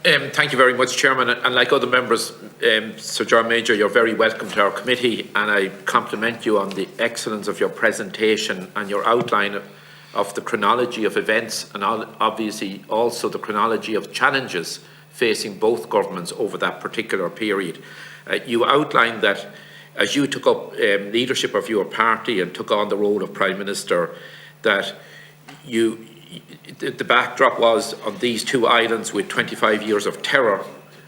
Thank you very much, Chairman. And like other members, Sir John Major, you're very welcome to our committee, and I compliment you on the excellence of your presentation and your outline of the chronology of events, and obviously also the chronology of challenges facing both governments over that particular period. You outlined that as you took up leadership of your party and took on the role of Prime Minister, that the backdrop was on these two islands with 25 years of terror,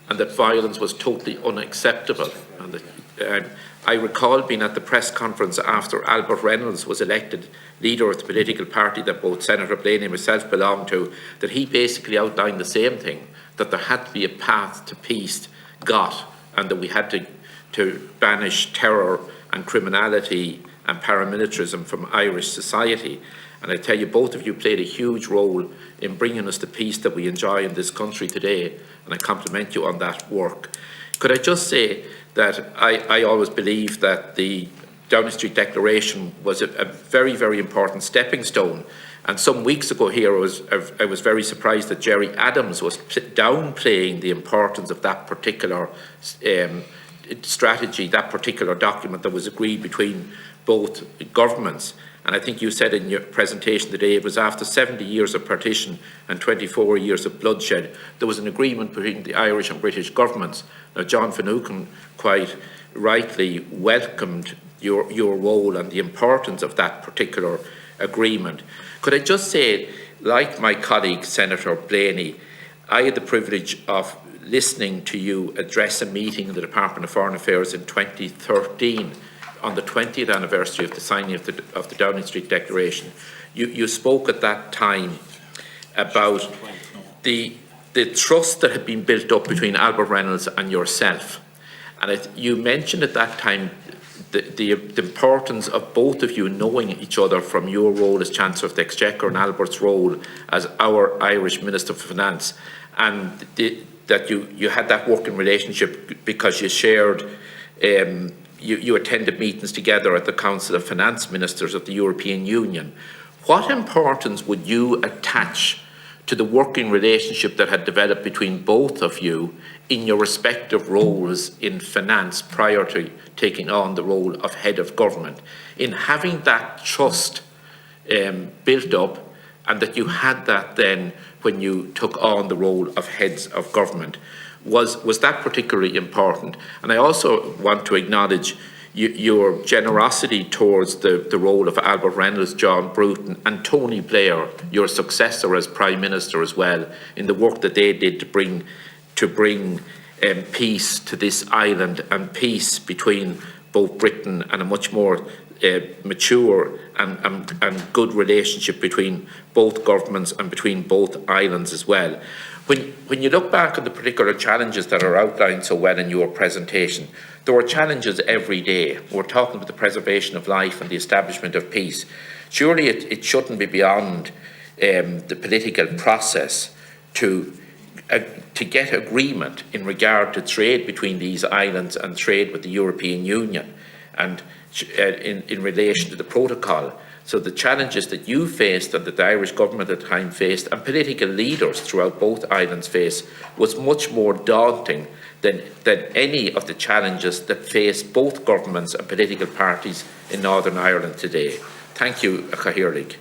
and that violence was totally unacceptable. And that, I recall being at the press conference after Albert Reynolds was elected leader of the political party that both Senator Blaney and myself belonged to, that he basically outlined the same thing, that there had to be a path to peace and that we had to banish terror and criminality and paramilitarism from Irish society. And I tell you, both of you played a huge role in bringing us the peace that we enjoy in this country today, and I compliment you on that work. Could I just say that I always believe that the Downing Street Declaration was a very, very important stepping stone. And some weeks ago here, I was very surprised that Gerry Adams was downplaying the importance of that particular strategy, that particular document that was agreed between both governments. And I think you said in your presentation today it was after 70 years of partition and 24 years of bloodshed, there was an agreement between the Irish and British governments. Now, John Finucane quite rightly welcomed your role and the importance of that particular agreement. Could I just say, like my colleague Senator Blaney, I had the privilege of listening to you address a meeting in the Department of Foreign Affairs in 2013 on the 20th anniversary of the signing of the Downing Street Declaration. You spoke at that time about the trust that had been built up between Albert Reynolds and yourself. And you mentioned at that time the importance of both of you knowing each other from your role as Chancellor of the Exchequer and Albert's role as our Irish Minister for Finance, and that you had that working relationship because you shared you attended meetings together at the Council of Finance Ministers of the European Union. What importance would you attach to the working relationship that had developed between both of you in your respective roles in finance prior to taking on the role of head of government, in having that trust built up, and that you had that then when you took on the role of heads of government? Was that particularly important? And I also want to acknowledge your generosity towards the role of Albert Reynolds, John Bruton and Tony Blair, your successor as Prime Minister as well, in the work that they did to bring peace to this island and peace between both Britain and a much more mature and good relationship between both governments and between both islands as well. When you look back at the particular challenges that are outlined so well in your presentation, there were challenges every day. We're talking about the preservation of life and the establishment of peace. Surely it shouldn't be beyond the political process to get agreement in regard to trade between these islands and trade with the European Union, and in relation to the protocol. So the challenges that you faced and that the Irish government at the time faced and political leaders throughout both islands faced was much more daunting than any of the challenges that face both governments and political parties in Northern Ireland today. Thank you, Cathaoirligh.